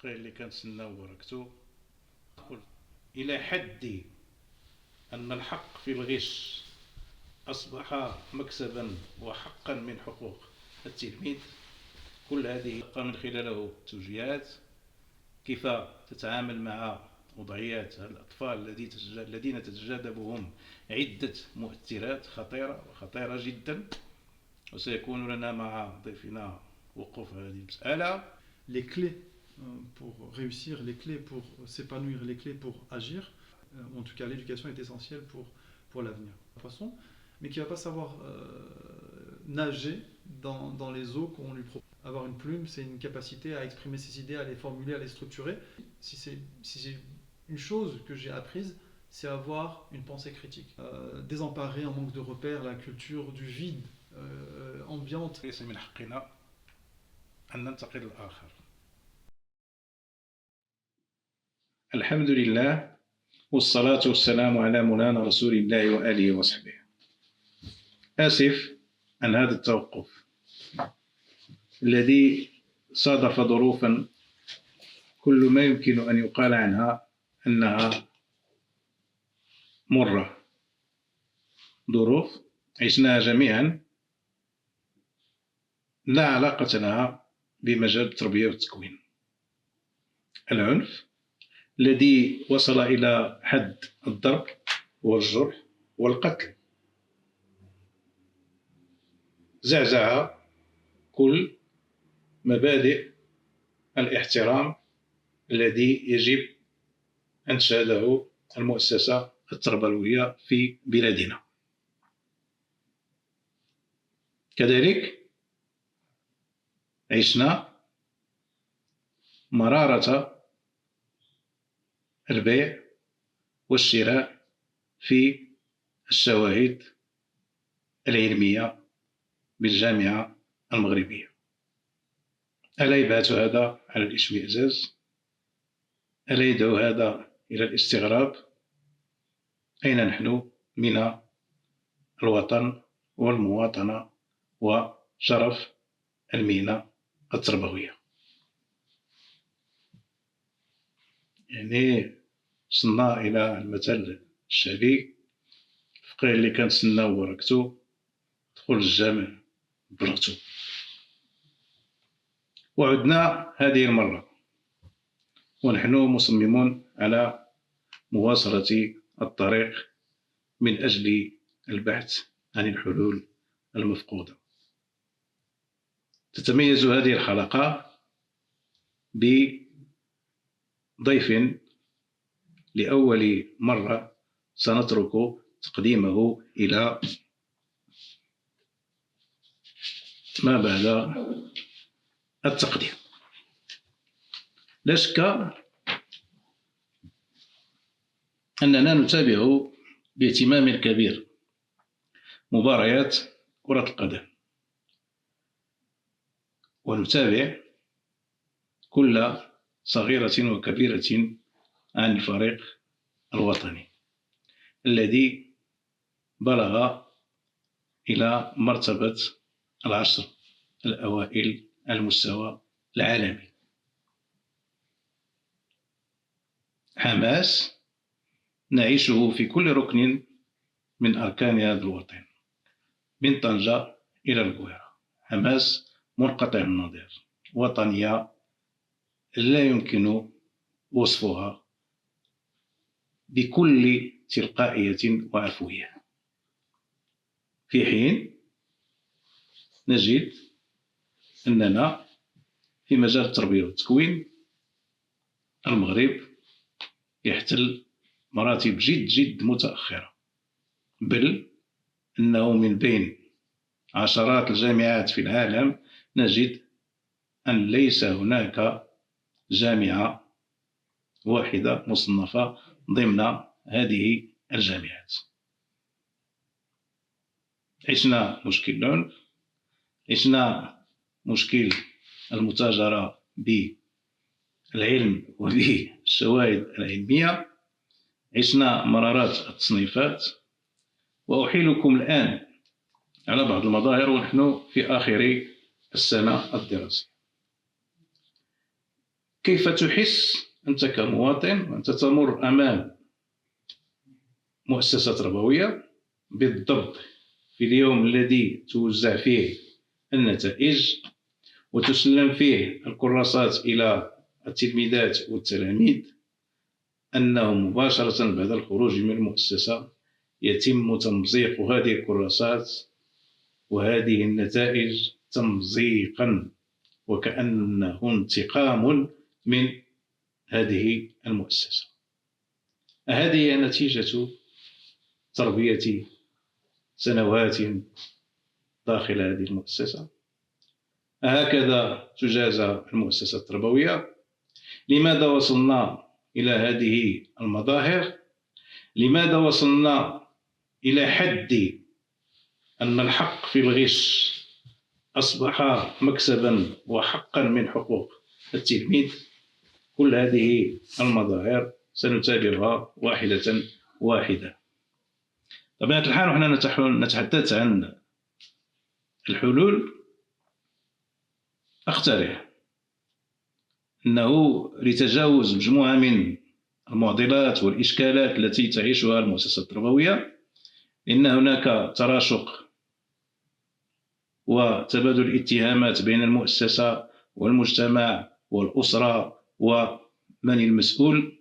اللي كنتسناو وركتو قلت إلى حد أن الحق في الغش أصبح مكسبا وحقا من حقوق التلميذ. كل هذه من خلاله توجيهات كيف تتعامل مع وضعيات الأطفال الذين تتجاذبهم عدة مؤثرات خطيرة جدا. وسيكون لنا مع ضيفنا وقوف على هذه المسألة. Les clés pour réussir, les clés pour s'épanouir, les clés pour agir, en tout cas l'éducation est essentielle pour l'avenir. De toute façon, mais qui ne va pas savoir nager dans les eaux qu'on lui propose. Avoir une plume, c'est une capacité à exprimer ses idées, à les formuler, à les structurer. Si c'est une chose que j'ai apprise, c'est avoir une pensée critique. Désemparé, en manque de repères, la culture du vide ambiante. ليس من حقنا أن ننتقد الآخر. الحمد لله والصلاة والسلام على مولانا رسول الله وآله وصحبه. آسف عن هذا التوقف الذي صادف ظروفا كل ما يمكن أن يقال عنها أنها مرة، ظروف عشناها جميعا لا علاقة لها بمجال التربية والتكوين. العنف الذي وصل إلى حد الضرب والجرح والقتل زعزع كل مبادئ الاحترام الذي يجب أن تشهده المؤسسة التربوية في بلادنا. كذلك عشنا مرارة البيع والشراء في الشواهد العلمية بالجامعة المغربية. ألا يبعث هذا على الاشمئزاز؟ ألا يدعو هذا إلى الاستغراب؟ أين نحن من الوطن والمواطنة وشرف المهنة التربوية؟ يعني وصلنا إلى المثل الشعبي: الفقيه اللي كنتسناو وركتو دخل الجامع برغتو. وعدنا هذه المرة ونحن مصممون على مواصلة الطريق من أجل البحث عن الحلول المفقودة. تتميز هذه الحلقة بضيف لأول مرة سنترك تقديمه إلى ما بعد التقديم. لا شك أننا نتابع باهتمام كبير مباريات كرة القدم، ونتابع كل صغيرة وكبيرة عن الفريق الوطني الذي بلغ إلى مرتبة العشر الأوائل على المستوى العالمي. حماس نعيشه في كل ركن من أركان هذا الوطن، من طنجة إلى القاهرة. حماس منقطع النظير، وطنية لا يمكن وصفها بكل تلقائية وعفوية، في حين نجد أننا في مجال التربية والتكوين المغرب يحتل مراتب جد متأخرة، بل أنه من بين عشرات الجامعات في العالم نجد أن ليس هناك جامعة واحدة مصنفة ضمن هذه الجامعات. عشنا مشكل العنف، عشنا مشكل المتاجرة بالعلم وبالشواهد العلمية، عشنا مرارات التصنيفات. وأحيلكم الآن على بعض المظاهر ونحن في آخر السنة الدراسية. كيف تحس أنت كمواطن وأنت تمر أمام مؤسسة تربوية بالضبط في اليوم الذي توزع فيه النتائج وتسلم فيه الكراسات إلى التلميذات والتلاميذ، أنه مباشرة بعد الخروج من المؤسسة يتم تمزيق هذه الكراسات وهذه النتائج تمزيقا وكأنه انتقام من هذه المؤسسة. هذه هي نتيجة تربية سنوات داخل هذه المؤسسة. هكذا تجازى المؤسسة التربوية. لماذا وصلنا إلى هذه المظاهر؟ لماذا وصلنا إلى حد أن الحق في الغش أصبح مكسبا وحقا من حقوق التلميذ؟ كل هذه المظاهر سنتابعها واحدة واحدة. طبيعة الحال ونحن نتحدث عن الحلول. أقترح أنه لتجاوز مجموعة من المعضلات والإشكالات التي تعيشها المؤسسة التربوية، إن هناك تراشق وتبادل الاتهامات بين المؤسسة والمجتمع والأسرة ومن المسؤول.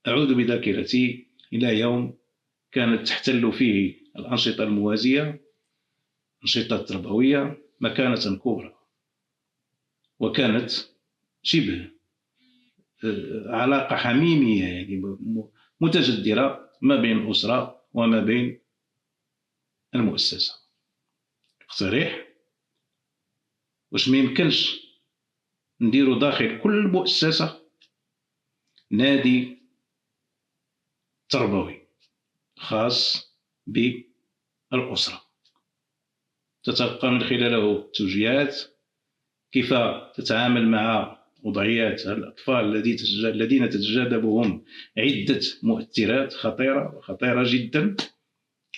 أعود بذاكرتي إلى يوم كانت تحتل فيه الأنشطة الموازية الأنشطة التربوية مكانة كبرى، وكانت شبه علاقة حميمية يعني متجذرة ما بين الأسرة وما بين المؤسسة. اقترح واش ما يمكنش نديرو داخل كل مؤسسة نادي تربوي خاص بالأسرة، تتلقى من خلاله توجيهات كيف تتعامل مع وضعيات الأطفال الذين تتجاذبهم عدة مؤثرات خطيرة جدا.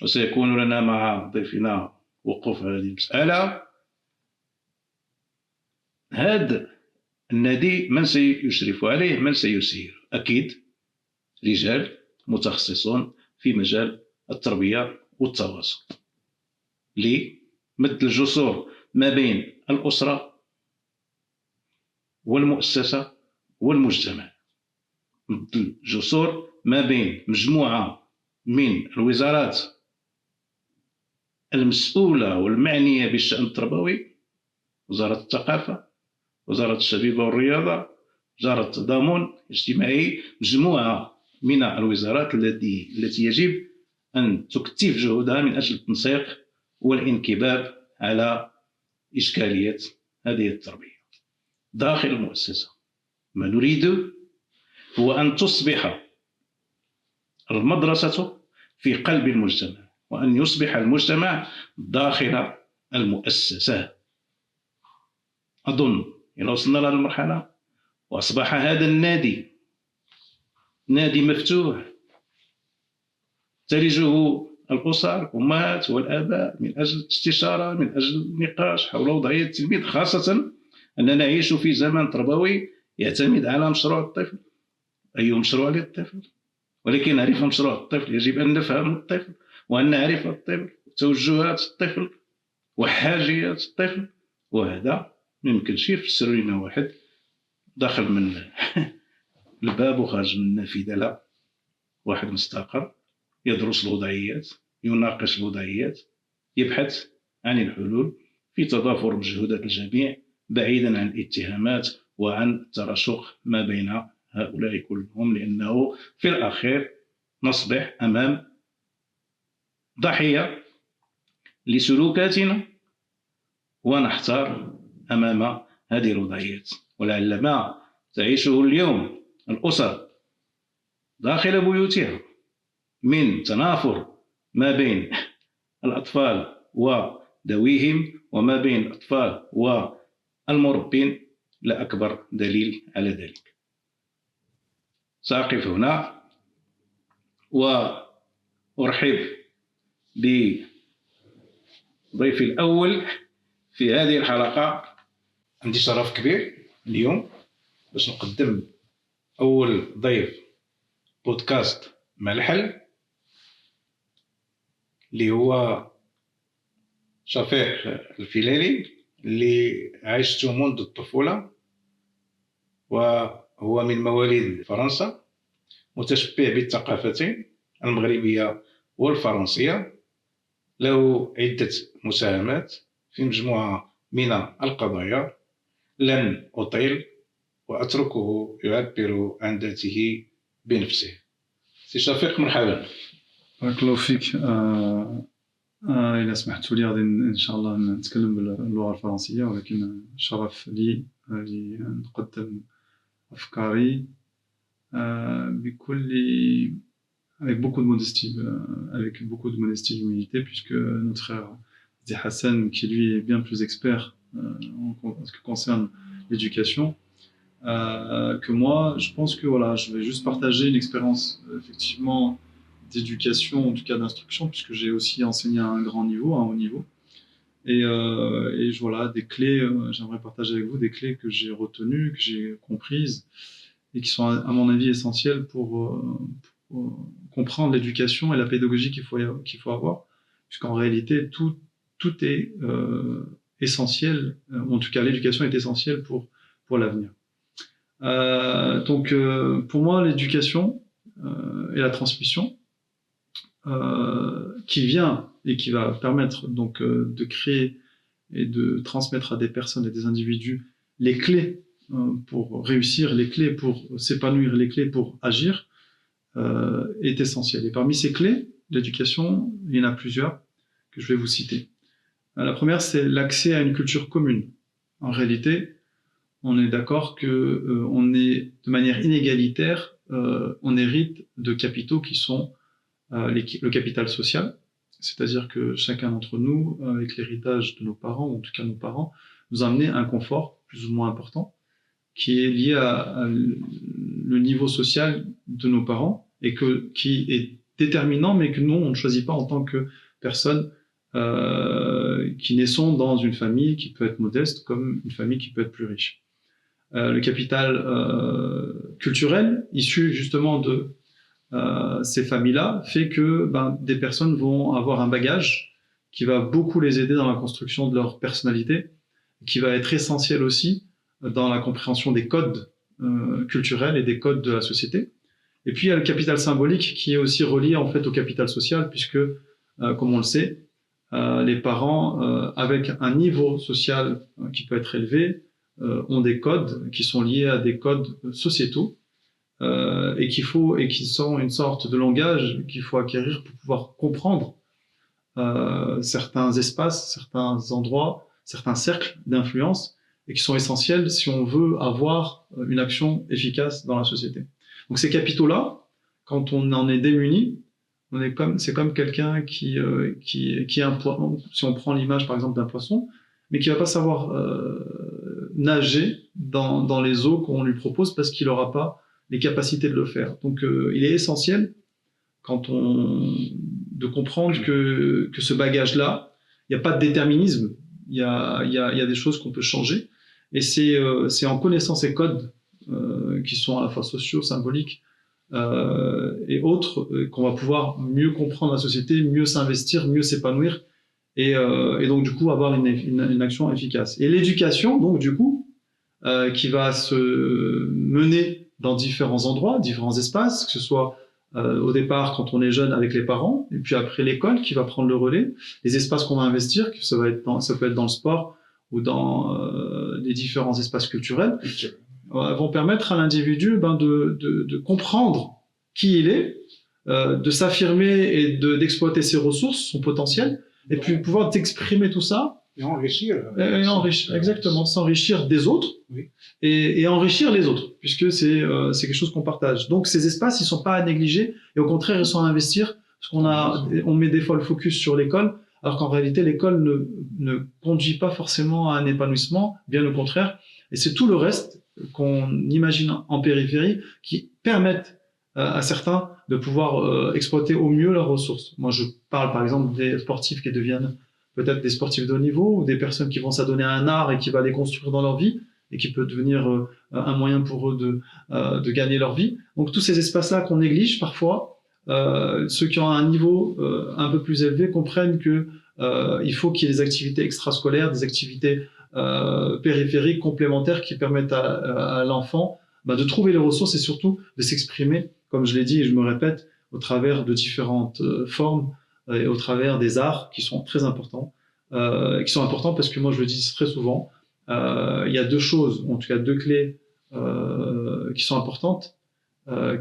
وسيكون لنا مع ضيفنا وقوف على هذه المسألة. هذا النادي من سيشرف عليه؟ من سيسير؟ أكيد رجال متخصصون في مجال التربية والتواصل لمد الجسور ما بين الأسرة والمؤسسة والمجتمع، مد الجسور ما بين مجموعة من الوزارات المسؤولة والمعنية بالشأن التربوي: وزارة الثقافة، وزارة الشباب والرياضة، وزارة التضامن الاجتماعي، مجموعة من الوزارات التي يجب أن تكثف جهودها من أجل التنسيق والانكباب على إشكالية هذه التربية داخل المؤسسة. ما نريد هو أن تصبح المدرسة في قلب المجتمع، وأن يصبح المجتمع داخل المؤسسة. أظن إذا وصلنا لهذه المرحلة وأصبح هذا النادي نادي مفتوح تلجه الأسر الأمهات والآباء من أجل الاستشارة، من أجل النقاش حول وضعية التلميذ، خاصة أننا نعيش في زمن تربوي يعتمد على مشروع الطفل. أي مشروع للطفل؟ ولكن نعرف مشروع الطفل يجب أن نفهم الطفل وأن نعرف الطفل وتوجهات الطفل وحاجيات الطفل، وهذا ما يمكنش يفسر لنا واحد داخل من الباب وخارج من النافذة. لا، واحد مستقر يدرس الوضعيات، يناقش الوضعيات، يبحث عن الحلول في تضافر مجهودات الجميع بعيدا عن الاتهامات وعن التراشق ما بين هؤلاء كلهم، لأنه في الأخير نصبح أمام ضحية لسلوكاتنا ونحتار أمام هذه الوضعيات. ولعل ما تعيشه اليوم الأسر داخل بيوتها من تنافر ما بين الأطفال وذويهم وما بين الأطفال والمربين لا أكبر دليل على ذلك. سأقف هنا وأرحب بضيفي الأول في هذه الحلقة. عندي شرف كبير اليوم باش نقدم أول ضيف بودكاست مع الحل، اللي هو شفيق الفيلالي، اللي عشته منذ الطفولة، وهو من مواليد فرنسا، متشبع بالثقافتين المغربية والفرنسية. له عدة مساهمات في مجموعة من القضايا. لن أطيل وأتركه يعبر عن ذاته بنفسه. سي شفيق، مرحبا. بارك الله فيك. إذا سمحتوا لي غادي إن شاء الله نتكلم باللغة الفرنسية، ولكن شرف لي نقدم أفكاري avec beaucoup de modestie, d'humilité, puisque notre frère Zé Hassan, qui lui est bien plus expert en ce qui concerne l'éducation que moi, je pense que voilà, je vais juste partager une expérience effectivement d'éducation, en tout cas d'instruction, puisque j'ai aussi enseigné à un grand niveau, à un haut niveau. Et voilà, des clés, j'aimerais partager avec vous des clés que j'ai retenues, que j'ai comprises, et qui sont à mon avis essentielles pour comprendre l'éducation et la pédagogie qu'il faut avoir, puisqu'en réalité, tout est essentiel, en tout cas l'éducation est essentielle pour l'avenir. Donc pour moi, l'éducation et la transmission qui vient et qui va permettre donc de créer et de transmettre à des personnes et des individus les clés pour réussir, les clés pour s'épanouir, les clés pour agir, est essentielle. Et parmi ces clés d'éducation, il y en a plusieurs que je vais vous citer. La première, c'est l'accès à une culture commune. En réalité, on est d'accord que on est de manière inégalitaire, on hérite de capitaux qui sont le capital social, c'est-à-dire que chacun d'entre nous, avec l'héritage de nos parents, ou en tout cas nos parents, nous a amené un confort plus ou moins important, qui est lié à le niveau social de nos parents, et qui est déterminant, mais que nous, on ne choisit pas en tant que personne qui naissons dans une famille qui peut être modeste, comme une famille qui peut être plus riche. Le capital culturel, issu justement de ces familles-là, fait que des personnes vont avoir un bagage qui va beaucoup les aider dans la construction de leur personnalité, qui va être essentiel aussi dans la compréhension des codes culturels et des codes de la société. Et puis il y a le capital symbolique qui est aussi relié en fait au capital social, puisque comme on le sait, les parents avec un niveau social qui peut être élevé ont des codes qui sont liés à des codes sociétaux et qui sont une sorte de langage qu'il faut acquérir pour pouvoir comprendre certains espaces, certains endroits, certains cercles d'influence, et qui sont essentiels si on veut avoir une action efficace dans la société. Donc ces capitaux-là, quand on en est démuni, c'est comme quelqu'un qui est un poisson, si on prend l'image par exemple d'un poisson, mais qui va pas savoir nager dans les eaux qu'on lui propose parce qu'il n'aura pas les capacités de le faire. Donc il est essentiel de comprendre que ce bagage-là, il n'y a pas de déterminisme, il y a des choses qu'on peut changer, et c'est en connaissant ces codes qui sont à la fois sociaux, symboliques et autres, qu'on va pouvoir mieux comprendre la société, mieux s'investir, mieux s'épanouir, et donc du coup avoir une action efficace. Et l'éducation, donc du coup, qui va se mener dans différents endroits, différents espaces, que ce soit au départ quand on est jeune avec les parents, et puis après l'école qui va prendre le relais, les espaces qu'on va investir, ça peut être dans le sport ou dans les différents espaces culturels, vont permettre à l'individu de comprendre qui il est, de s'affirmer et d'exploiter ses ressources, son potentiel, et puis pouvoir exprimer tout ça. Et enrichir. Exactement, s'enrichir des autres, oui. et enrichir les autres, puisque c'est quelque chose qu'on partage. Donc ces espaces, ils sont pas à négliger, et au contraire, ils sont à investir, parce on met des fois le focus sur l'école, alors qu'en réalité, l'école ne conduit pas forcément à un épanouissement, bien au contraire, et c'est tout le reste qu'on imagine en périphérie qui permettent à certains de pouvoir exploiter au mieux leurs ressources. Moi, je parle par exemple des sportifs qui deviennent peut-être des sportifs de haut niveau, ou des personnes qui vont s'adonner à un art et qui va les construire dans leur vie, et qui peut devenir un moyen pour eux de gagner leur vie. Donc tous ces espaces-là qu'on néglige parfois, ceux qui ont un niveau un peu plus élevé comprennent que il faut qu'il y ait des activités extrascolaires, des activités périphériques complémentaires qui permettent à l'enfant de trouver les ressources et surtout de s'exprimer, comme je l'ai dit et je me répète, au travers de différentes formes et au travers des arts qui sont très importants. Qui sont importants parce que moi je le dis très souvent, il y a deux choses, en tout cas deux clés qui sont importantes,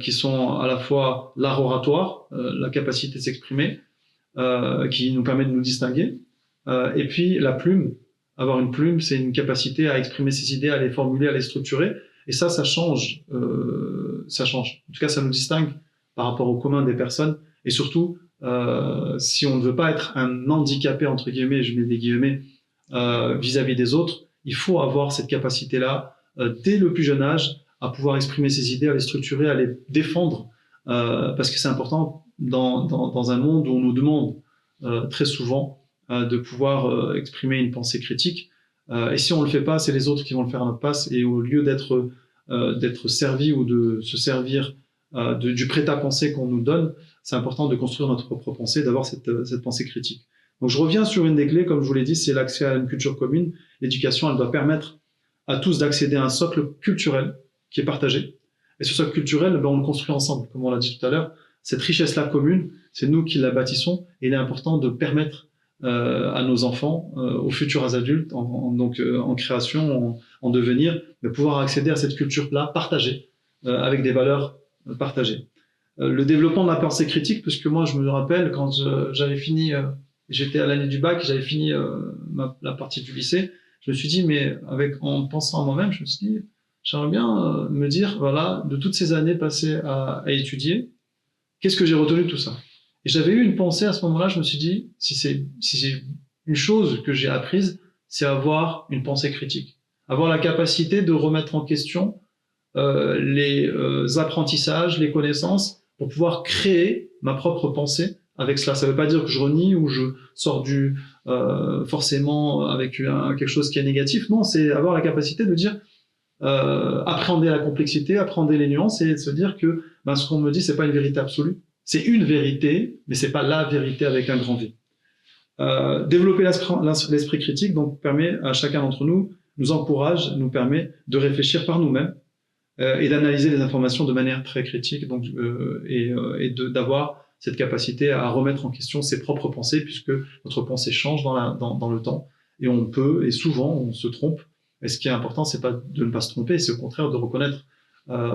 qui sont à la fois l'art oratoire, la capacité de s'exprimer, qui nous permet de nous distinguer, et puis la plume. Avoir une plume, c'est une capacité à exprimer ses idées, à les formuler, à les structurer, et ça change. Ça change. En tout cas, ça nous distingue par rapport au commun des personnes, et surtout, si on ne veut pas être un handicapé, entre guillemets, je mets des guillemets, vis-à-vis des autres, il faut avoir cette capacité-là, dès le plus jeune âge, à pouvoir exprimer ses idées, à les structurer, à les défendre, parce que c'est important dans un monde où on nous demande très souvent de pouvoir exprimer une pensée critique. Et si on le fait pas, c'est les autres qui vont le faire à notre place. Et au lieu d'être servi ou de se servir du prêt-à-penser qu'on nous donne, c'est important de construire notre propre pensée, d'avoir cette pensée critique. Donc je reviens sur une des clés, comme je vous l'ai dit, c'est l'accès à une culture commune. L'éducation, elle doit permettre à tous d'accéder à un socle culturel qui est partagé. Et ce socle culturel, on le construit ensemble, comme on l'a dit tout à l'heure. Cette richesse-là commune, c'est nous qui la bâtissons. Et il est important de permettre à nos enfants, aux futurs adultes, en création, en devenir, de pouvoir accéder à cette culture-là partagée, avec des valeurs partagées. Le développement de la pensée critique, puisque moi je me rappelle quand j'avais fini, j'étais à l'année du bac, j'avais fini la partie du lycée, je me suis dit, mais en pensant à moi-même, je me suis dit, j'aimerais bien me dire, voilà, de toutes ces années passées à étudier, qu'est-ce que j'ai retenu de tout ça? Et j'avais eu une pensée à ce moment-là, je me suis dit, si c'est une chose que j'ai apprise, c'est avoir une pensée critique. Avoir la capacité de remettre en question les apprentissages, les connaissances, pour pouvoir créer ma propre pensée avec cela. Ça ne veut pas dire que je renie ou je sors forcément avec quelque chose qui est négatif. Non, c'est avoir la capacité de dire, appréhender la complexité, appréhender les nuances et de se dire que ce qu'on me dit, c'est pas une vérité absolue. C'est une vérité, mais c'est pas la vérité avec un grand V. Développer l'esprit critique donc permet à chacun d'entre nous encourage, nous permet de réfléchir par nous-mêmes et d'analyser les informations de manière très critique, donc et d'avoir cette capacité à remettre en question ses propres pensées, puisque notre pensée change dans le temps et on peut et souvent on se trompe. Et ce qui est important, c'est pas de ne pas se tromper, c'est au contraire de reconnaître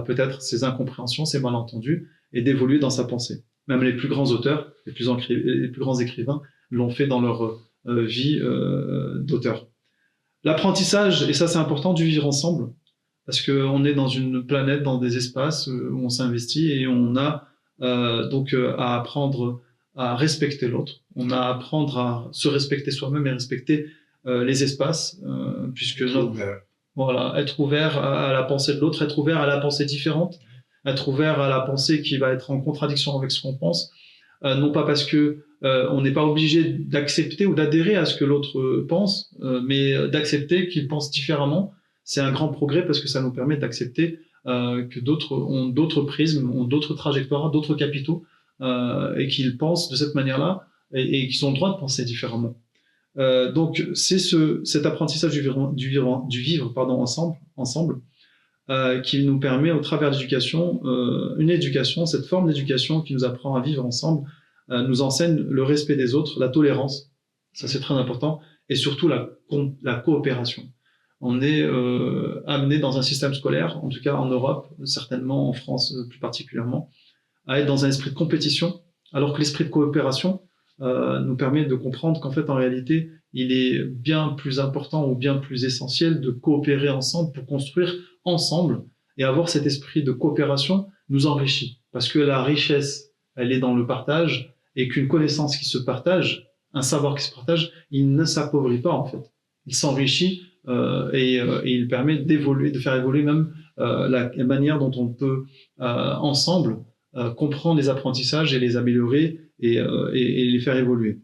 peut-être ses incompréhensions, ses malentendus et d'évoluer dans sa pensée. Même les plus grands auteurs, les plus grands écrivains l'ont fait dans leur vie d'auteur. L'apprentissage, et ça c'est important, du vivre ensemble, parce qu'on est dans une planète, dans des espaces où on s'investit et on a donc à apprendre à respecter l'autre, on a à apprendre à se respecter soi-même et respecter les espaces, puisque être ouvert à la pensée de l'autre, être ouvert à la pensée différente, être ouvert à la pensée qui va être en contradiction avec ce qu'on pense, non pas parce que on n'est pas obligé d'accepter ou d'adhérer à ce que l'autre pense, mais d'accepter qu'il pense différemment. C'est un grand progrès parce que ça nous permet d'accepter que d'autres ont d'autres prismes, ont d'autres trajectoires, d'autres capitaux, et qu'ils pensent de cette manière-là et qu'ils ont le droit de penser différemment. Donc c'est cet apprentissage du vivre ensemble qui nous permet au travers d'éducation, cette forme d'éducation qui nous apprend à vivre ensemble, nous enseigne le respect des autres, la tolérance, ça c'est très important, et surtout la coopération. On est amené dans un système scolaire, en tout cas en Europe, certainement en France plus particulièrement, à être dans un esprit de compétition, alors que l'esprit de coopération nous permet de comprendre qu'en fait, en réalité, il est bien plus important ou bien plus essentiel de coopérer ensemble pour construire ensemble, et avoir cet esprit de coopération nous enrichit. Parce que la richesse, elle est dans le partage, et qu'une connaissance qui se partage, un savoir qui se partage, il ne s'appauvrit pas en fait. Il s'enrichit et il permet d'évoluer, de faire évoluer même la manière dont on peut ensemble comprendre les apprentissages et les améliorer et les faire évoluer.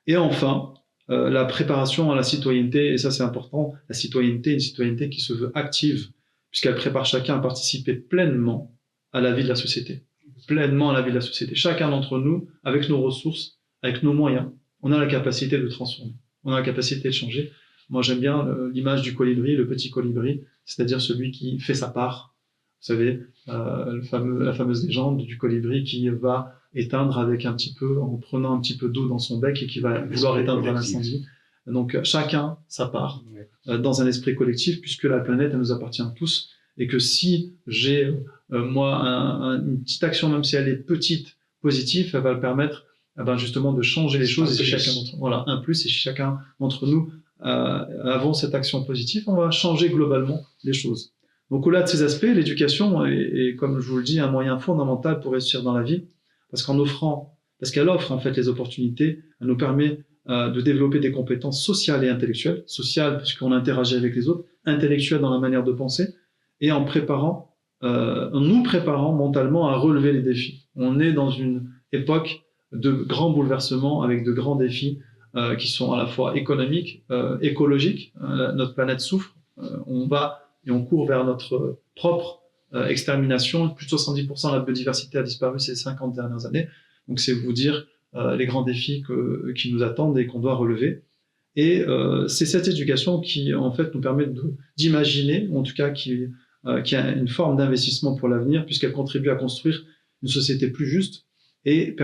Et enfin, la préparation à la citoyenneté, et ça c'est important, la citoyenneté, une citoyenneté qui se veut active, puisqu'elle prépare chacun à participer pleinement à la vie de la société. Pleinement à la vie de la société. Chacun d'entre nous, avec nos ressources, avec nos moyens, on a la capacité de transformer, on a la capacité de changer. Moi j'aime bien l'image du colibri, le petit colibri, c'est-à-dire celui qui fait sa part. Vous savez, la fameuse légende du colibri qui va éteindre avec un petit peu, en prenant un petit peu d'eau dans son bec et qui va vouloir éteindre l'incendie. Donc chacun sa part dans un esprit collectif, puisque la planète elle nous appartient tous, et que si j'ai moi une petite action, même si elle est petite, positive, elle va me permettre justement de changer les choses. Et si chacun voilà, un plus, et si chacun d'entre nous avons cette action positive, on va changer globalement les choses. Donc au-delà de ces aspects, l'éducation est, comme je vous le dis, un moyen fondamental pour réussir dans la vie, parce qu'elle offre en fait les opportunités, elle nous permet de développer des compétences sociales et intellectuelles, sociales puisqu'on interagit avec les autres, intellectuelles dans la manière de penser, et en nous préparant mentalement à relever les défis. On est dans une époque de grands bouleversements avec de grands défis qui sont à la fois économiques, écologiques. Notre planète souffre, on court vers notre propre extermination. Plus de 70% de la biodiversité a disparu ces 50 dernières années. Donc c'est vous dire les grands défis qui nous attendent et qu'on doit relever. Et c'est cette éducation qui en fait nous permet d'imaginer, en tout cas qui a une forme d'investissement pour l'avenir, puisqu'elle contribue à construire une société plus juste et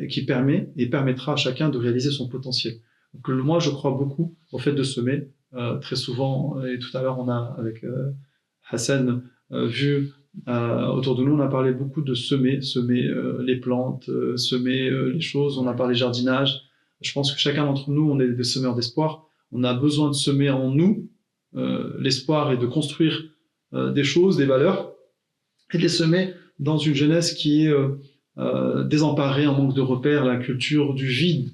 qui permettra à chacun de réaliser son potentiel. Donc moi je crois beaucoup au fait de semer. Très souvent, et tout à l'heure on a avec Hassan vu autour de nous, on a parlé beaucoup de semer les plantes, semer les choses, on a parlé jardinage. Je pense que chacun d'entre nous, on est des semeurs d'espoir. On a besoin de semer en nous l'espoir et de construire des choses, des valeurs, et de les semer dans une jeunesse qui est désemparée, en manque de repères, la culture du vide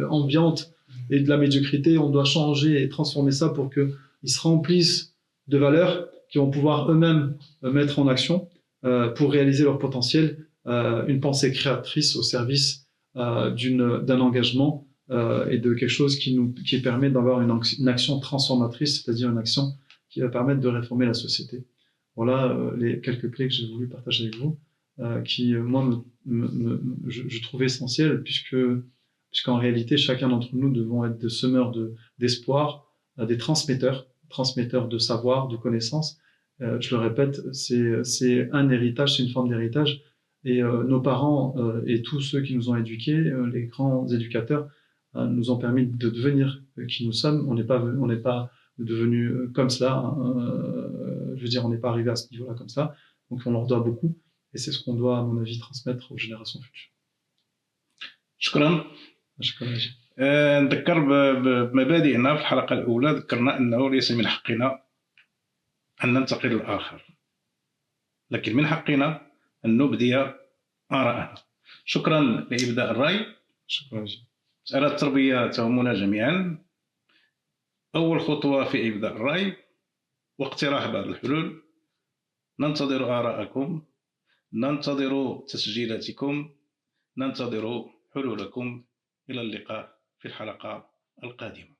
ambiante et de la médiocrité. On doit changer et transformer ça pour qu'ils se remplissent de valeurs qui vont pouvoir eux-mêmes mettre en action pour réaliser leur potentiel, une pensée créatrice au service d'un engagement et de quelque chose qui permet d'avoir une action transformatrice, c'est-à-dire une action qui va permettre de réformer la société. Voilà les quelques clés que j'ai voulu partager avec vous, qui, moi, je trouve essentielles, puisqu'en réalité, chacun d'entre nous devons être des semeurs d'espoir, des transmetteurs de savoir, de connaissances. Je le répète, c'est un héritage, c'est une forme d'héritage. Et nos parents et tous ceux qui nous ont éduqués, les grands éducateurs, nous ont permis de devenir qui nous sommes. On n'est pas devenu comme cela. Je veux dire, on n'est pas arrivé à ce niveau-là comme ça. Donc on leur doit beaucoup. Et c'est ce qu'on doit, à mon avis, transmettre aux générations futures. شكرا. نذكر بمبادئنا في الحلقة الأولى. ذكرنا أنه ليس من حقنا أن ننتقد الآخر، لكن من حقنا أن نبدي آراءنا. شكرا لإبداء الرأي. شكرا. مسألة التربية تهمنا جميعا. أول خطوة في إبداء الرأي واقتراح بعض الحلول. ننتظر آراءكم، ننتظر تسجيلاتكم، ننتظر حلولكم. إلى اللقاء في الحلقة القادمة.